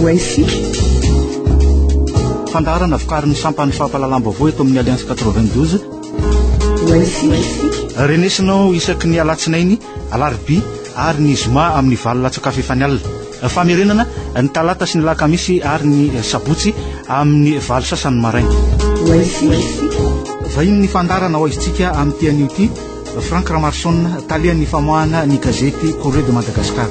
Voici fandarana vokariny sampany fampalalam-baovao eto amin'ny Alliance 92. Voici renesinao isaky ny alatsinainy alarobia ary ny zoma amin'ny valo latsakafo efa ny alina. Famerenana ny talata sy ny lakamisy ary ny sabotsy amin'ny valo sasany maraina. Voici vahiny ny fandarana ho izitsika amin'ny tian'io ity Frank Ramarson talian'ny famoahana ny gazety Correo de Madagascar.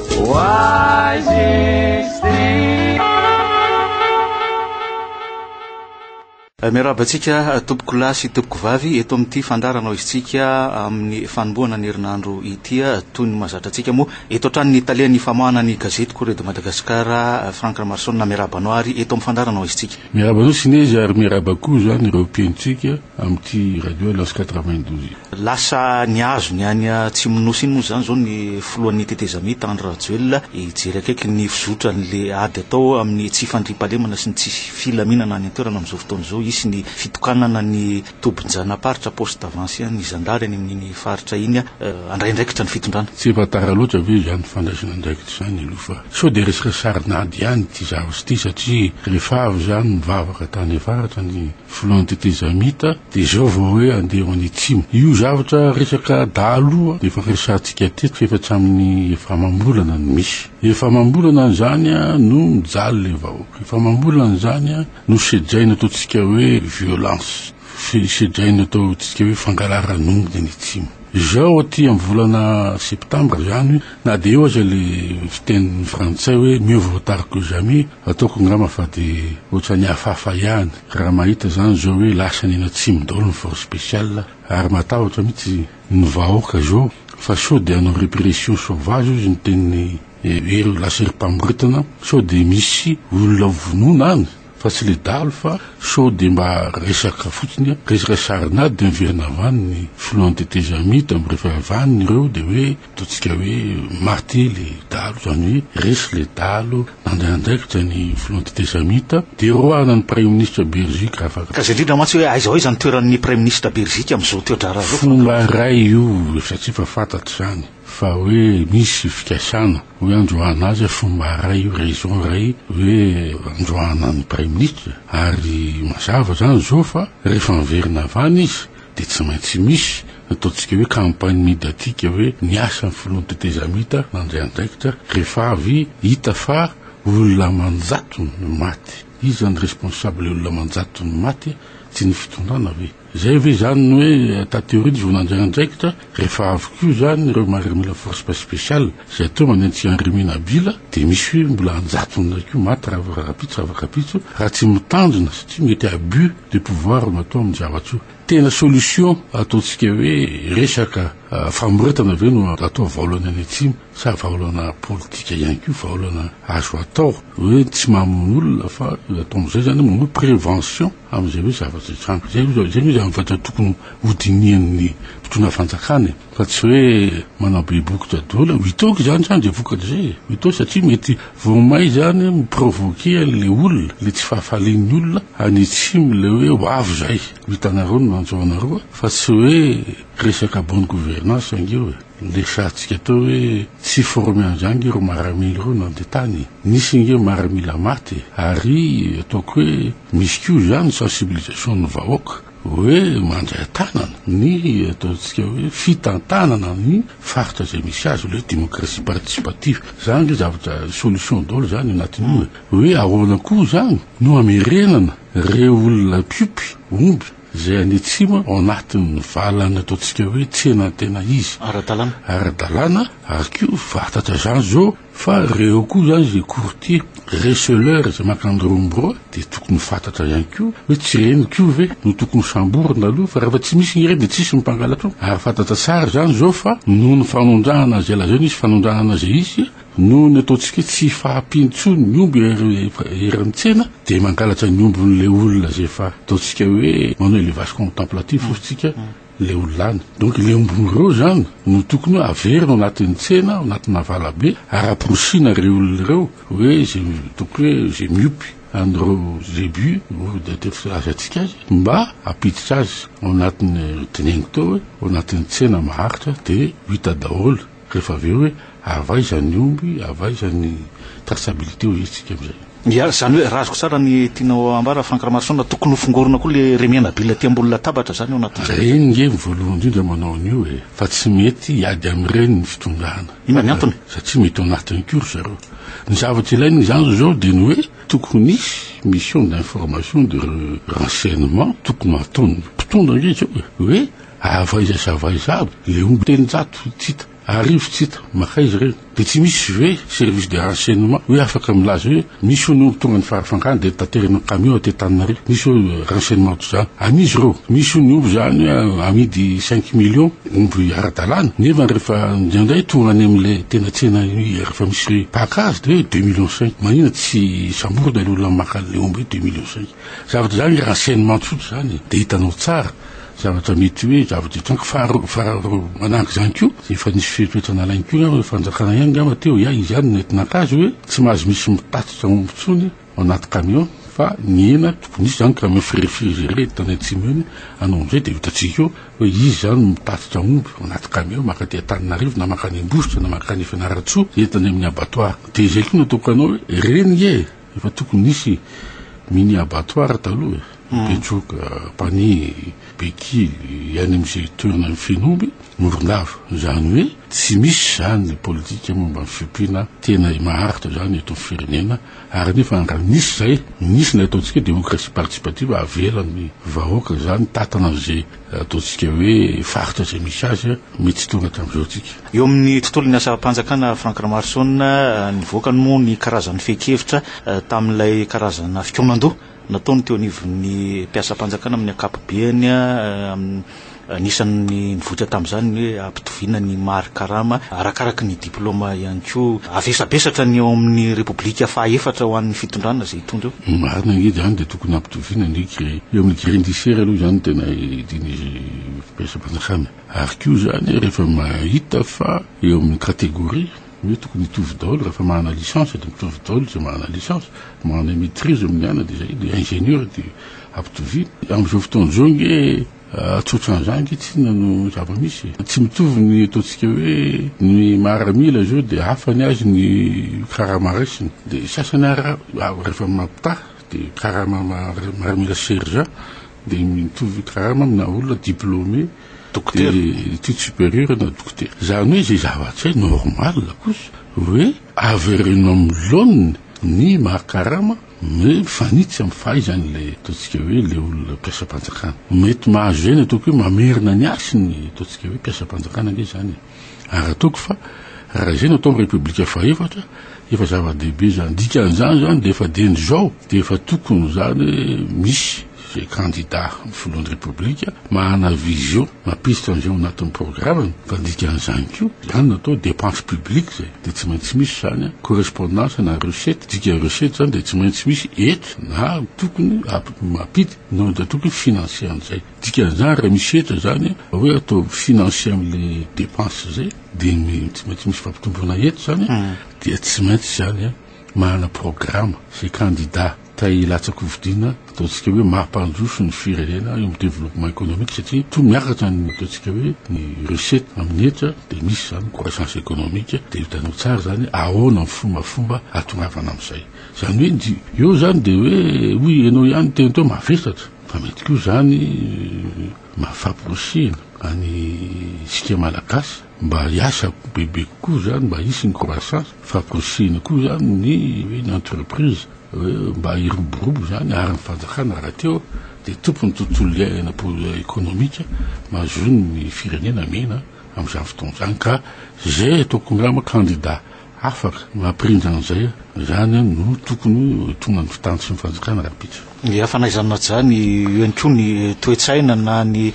Miarabantsika tompoko lahy sy tompoko vavy eto amin'ity fandarana ho izitsika amin'ny fanombohana ny herinandro ity toy ny mahazatra antsika moa eto hatrany ny talian'ny famoahana ny gazety Correo de Madagascar Frank Ramarson na miarabano ary eto amin'ny fandarana ho izitsika. Miarabano sinezy ary miarabakoa zany ireo mpiantsika amin'ity radio Alliance 92. Lasa niazo ny any tsy minosy iny moa zany zao ny foloan'ny tetezami Tandre Rajoelina hijery akaiky ny fizotra n'le ady atao amin'ny tsy fandriam-pahalemana sy ny tsy filaminana any an-toerana amin'izao fotoana izao. Isy ny fitokanana ny tombon-janaparitra poste d'avance ny zandary any amin'ny faritra iny andraindraikitra ny fitondrana. Tsy fatara loatra ve zany fandraisana andraikitra zany aloha fa sao de resaka sarinady ihany ty zavatra ty satria rehefa avy zany mivavaka tany avaratra ny foloan'ny tetezamita de zao vao hoe andeha any atsimo. Io zavatra resaka daloa de efa resantsika teto efa hatramin'ny famambolana ny misy. Efa mambolana zany no mijaly le vahoaka. Efa mambolana zany no sedraina ataotsika hoe violence, sedraina ataotsika hoe fangalara-nongony ny tsimo. Zao aty amin'ny volana septambra zany na de eo aza le fitenin'ny frantsay hoe mieux vaut tard que jamais, ataoko ngamba fa de ohatrany hafahafa ihany raha mahita zany zao hoe lasa ny atsimo daholo ny force spéciale ary matahotra mihitsy ny vahoaka zao fa sao de hanao répression sauvage izy ny teniny ero lasa eri-pamoritana sao de misy olona vonona any fa tsy le dalo fa sao de mba resaka fotsiny resaka sarinady de miverina avany ny foloan'ny tetezamita amin'ny rehefa avany ireo de hoe ataotsika hoe maty le dalo zany hoe resy le dalo nandraindraikitra ny foloan'ny tetezamita de roana ny prime ministre Belgique afaka ka zay indrindra mantsy hoe aiza hoe zany toeran'ny prime ministre Belgique amin'izao toedrara zao. Fomba ray io satria fa fantatry zany fa hoe misy fikasana hoe androana azy fomba ray io raison ray hoe androana ny prime ministre ary mazava zany zao fa rehefa miverina avany izy de tsy maintsy misy ataotsika hoe campagne médiatique hoe niasa ny foloan'ny tetezamita nandray andraikitra rehefa avy hita fa olona manjato ny maty. Izy zany responsable olona manjato ny maty tsy ny fitondrana ve zay ve zany hoe tateoridy vo nandray andraikitra rehefa avy koa zany ireo marimila force spéciale zay atao manentsy Andrimina Bila de misy hoe mbola anjatona koa maty ravakapitso raha tsy mitandrina satria mety abus de pouvoir no atao amin'ny zavatra io. Tena solution ataotsika hoe resaka famoretana ve no atao vaolana any atsimo sa vaolana politika ihany koa vaolana azo atao hoe tsy mamono olona fa atao am'izay zany mamono prévention am'izay hoe zavatra trano zay hoe zavatra tokony hodinian'ny mpitona fanjakana fa tsy hoe manao be bokotra daholo hitaoko zany de vokatra zay hitaoko satria mety vomay zany miprovoquer le olona le tsy fahafalin'ny olona any atsimo le hoe hoavo zay hitanareo no manjoanareo fa tsy hoe resaka bonne gouvernance angeo le satsika atao hoe tsy formé an'izany ireo maramily reo nandeha tany nisy ingeo maramila maty ary ataoko hoe misy koa zany sensibilisation ny vahoaka hoe mandray tanana ny ataotsika hoe fitantanana ny faritra zay misy azy le démocratie participative zany zavatra solution daholo zany anatin'io hoe ahoana koa zany no amerenana reo olona piopy omby zay any atsimo ao anatin'ny valana ataotsika hoe tsena tena izy ara-dalàna ary koa fantatra zany zao fa reo koa zany zay courtier receleur zay makandrombro de tokony fantatra ihany koa hoe tsy reny koa ve no tokony samborina aloha fa rehefa tsy misy ireny de tsisy mimpangalatra ary fantatra tsara zany zao fa noho ny fanondrahana zay lazao nisy fanondrahana zay izy noho ny ataotsika tsy fahampintsony ny omby eran'ny tsena de mangalatra ny ombon'le olona zay fa ataotsika hoe manao élevage contemplatif fotsika le olona donc le ombon'ireo zany no tokony hoe averina anatin'ny tsena anatina valabe ara-prosina reo olona reo hoe zay tokony hoe zay miopy andreo début de azatsika azy mba apiditra azy ao anatin'ny tenengy tao hoe ao anatin'ny tsena maharitra de hita daholo rehefa aveo hoe avaizany omby avaizany traçabilité ho izitsika am'izay ia zany hoe razoko tsara ny tianao ambara Frank Ramarsona tokony fongorona koa le remiana bila tiambola tabatra zany ao anatin'izay reny nge voalohany indrindra manao an'io fa tsy mety hiady amin'ireny ny fitondrana ina ny antony satria mety ao anatiny kory zareo ny zavatra ilainy zany zao dia ny hoe tokony isy mission d'information de renseignement tokony ataony mpitondra ngetra hoe avaiza savaiza aby le omby telonjato tsita arrive tsita maka izy reny de tsy misy hoe service de renseignement hoe afaka milaza hoe misy ny omby tonga ny farafangana de taterina camion atetanarivo misy hoe renseignement to zany amizy reo misy ny omby zany amidy 5 millions omby ara-dalàna nefa rehefa ndraindray tonga any am'le tena tsena rehefa misy pakazy de 2 millions 5 manina tsy samborona le olona maka le omby 2 millions 5 zavatra zany renseignement tsotra zany de hitanao tsara zavatra mety hoe zavatra tranko faharo manahaky zany ko efa nisy fetoetra nalainy ko fanjakana ihany gama teo izy ihany nentinakazy hoe tsy mahazo misy mitatitra omby tsony ao anaty camion fa ny ena tokony isy zany camion frigéré tany antsimony anao amizay de vitatsika eo hoe izy zany mitatitra omby ao anaty camion makatỳ Antananarivo na makany Ambositra na makany Fianaratsoa entany amin'ny abattoir de zay koa natoko anao hoe reny efa tokony nisy mini abattoir taloha Petroka, Pani, Bekily, any am'izay toerana ny finomby Morondava zany hoe tsy misy zany le politika momba ny fiompiana tena maharitra zany eto firenena ary nefa nisy zay nisy ny ataontsika démocratie participative avelan'ny vahoaka zany tatana zay ataontsika hoe faritra zay misy azy mety tonga hatramin'izao tsika eo amin'ny tontolon'ny asa-panjakana Frank Ramarsona nivoaka moa ny karazan'ny fehi-kevitra tamin'ilay karazana fikomandoha nataony teo anivon'ny mpiasa-panjakana amin'ny akapobeany nisan'ny nivotra tamin'izany hoe ampitoviana ny Mary Karama arakaraka ny diplôma ihany koa avesabesatra ny eo amin'ny Repoblika fahaefatra ho an'ny fitondrana zay hitondra eo marina nge zany de tokony ampitoviana ndreky eo amin'ny gré indiciaire aloha zany tena diny mpiasa-panjakana ary koa zany rehefa mahita fa eo amin'ny catégorie hoe tokony hitovy daholo rehefa manana licence de mitovy daholo zay manana licence manana maîtrise amin'ny ana de zay de ingénieur de ampitoviana am'izao fotoana zao nge atsotran'izany nge tsy nano zava-misy tsy mitovy ny ataontsika hoe ny maramila zao de hafany azy ny karama raisiny de sasany rehefa mampita de karama maramila sergent de mitovy karama amina olona diplômé docteur études supérieures na docteur zany hoe zay zavatra normal kosa hoe averino am'loniny ny mahakarama me fanitsy amin'ny fahaizany le ataontsika hoe le olona mpiasa-panjakana mety mahazo zay ny ataoko hoe mamerina ny asiny ataontsika hoe mpiasa-panjakana nge zany ary ataoko fa raha zay natao amin'ny Repoblika fahaefatra efa zava-dehibe zany dikan'izany zany de efa deny zao de efa tokony zany misy zay candidat filohan'ny Repoblika mahana vision mapisitra an'izay anatin'ny programme fa dikan'izany ko zany natao dépense publique zay de tsy maintsy misy zany correspondance na recette dika recette zany de tsy maintsy misy etra na tokony mapity no de tokony financier an'izay dikan'izany raha misy etra zany hoe atao financier am'le dépense zay de tsy maintsy misy fampitombona etra zany dia tsy maintsy zany mahana programme zay candidat ilatsaka vidina ataontsika hoe mampandroso ny firenena eo amin'ny développement économique satria to miakatra ny ataontsika hoe ny recette amin'ny etra de misy zany croissance économique de hitanao tsara zany ahoana ny fombafomba atongavana amin'izay zany hoe eo zany de hoe hoy ianao ihany tenteo mavesatra fa mety koa zany mafamporosina any sika malagasy mba hiasa bebe kokoa zany mba hisy ny croissance famporosina koa zany ny entreprise mba iroborobo zany ary ny fanjakana raha teo de tompony tontolo iaina économique mahazony ny firenena mena am'izany fotoana zany ka zay ataoko ngama candidat afaka mampirindra an'izay zany no tokony tonga ny fitantsy ny fanjakana rapitra ia fanaizana zany io ihany koa ny toetsaina na ny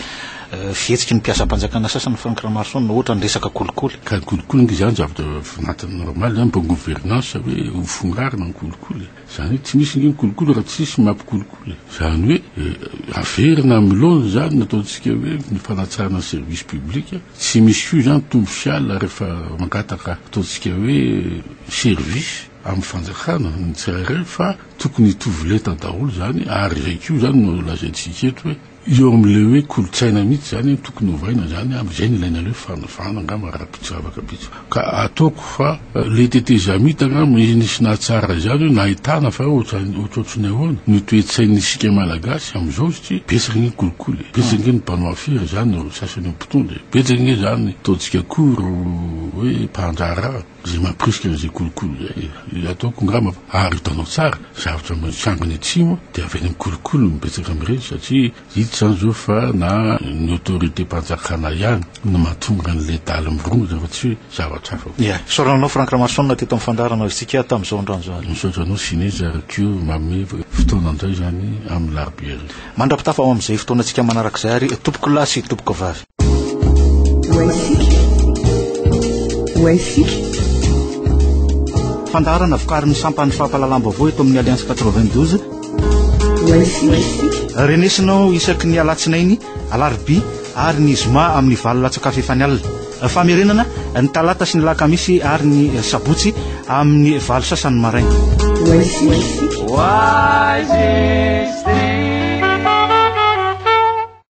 fihetsiky ny mpiasa-panjakana sasany Frank Ramarsona ohatra ny resaka kolikoly ka kolikoly nge zany zavatra natany normal zany mba gouvernance hoe hofongarina ny kolikoly zany tsy misy nge ny kolikoly raha tsisy mampikolikoly zany hoe averina milona zany nataontsika hoe ny fanatsarana service public tsy misy io zany tombosiala rehefa mangataka ataontsika hoe service amin'ny fanjakana ny tsirairay fa tokony hitovy leta daholo zany ary zay kio zany no lazaintsika eto hoe eo am'le hoe kolotsaina mihitsy zany tokony hovaina zany am'izay ny ilaina le fanavana angamba raha-pitsavaka bitso ka ataoko fa le tetezamita angamba nisy nahatsara zany hoe nahitana fa ohatrohatrony ahoana ny toetsain'isika malagasy am'izao satria betsaka ny kolokolo betsaka ny mpanao afiry zany sasany mpitondra betsaka ny zany ataontsika koro hoe mpanjara zay mampirisika n'izay kolokolo zay ataoko ngamba ary hitanao tsara zavatra mitsangany atsimo de avy any kolokolo mibetsaka am'ireny satria hita zany zao fa na ny autorité mpanjakana ihany no mahatonga an'le daly mirongo fa tsy hoe zavatra hafa soranao Frank Ramasson teto am'fandarana isika tam'izao androany zao misaotranao sineza rakio mame fotoana an'izay zany amin'ny larbière mandrapitafa ao am'izay fotoana antsika manarak'izay ary tompoko lahy sy tompoko vavy fandarana vokarin'ny sampany fampahalalam-baovao eto amin'ny Alliance 92 renesinao isaky ny alatsinainy alarbi ary ny zoma amin'ny valo latsakafo efa ny alina famerenana ny talata sy ny lakamisy ary ny sabotsy amin'ny valo sasany maraina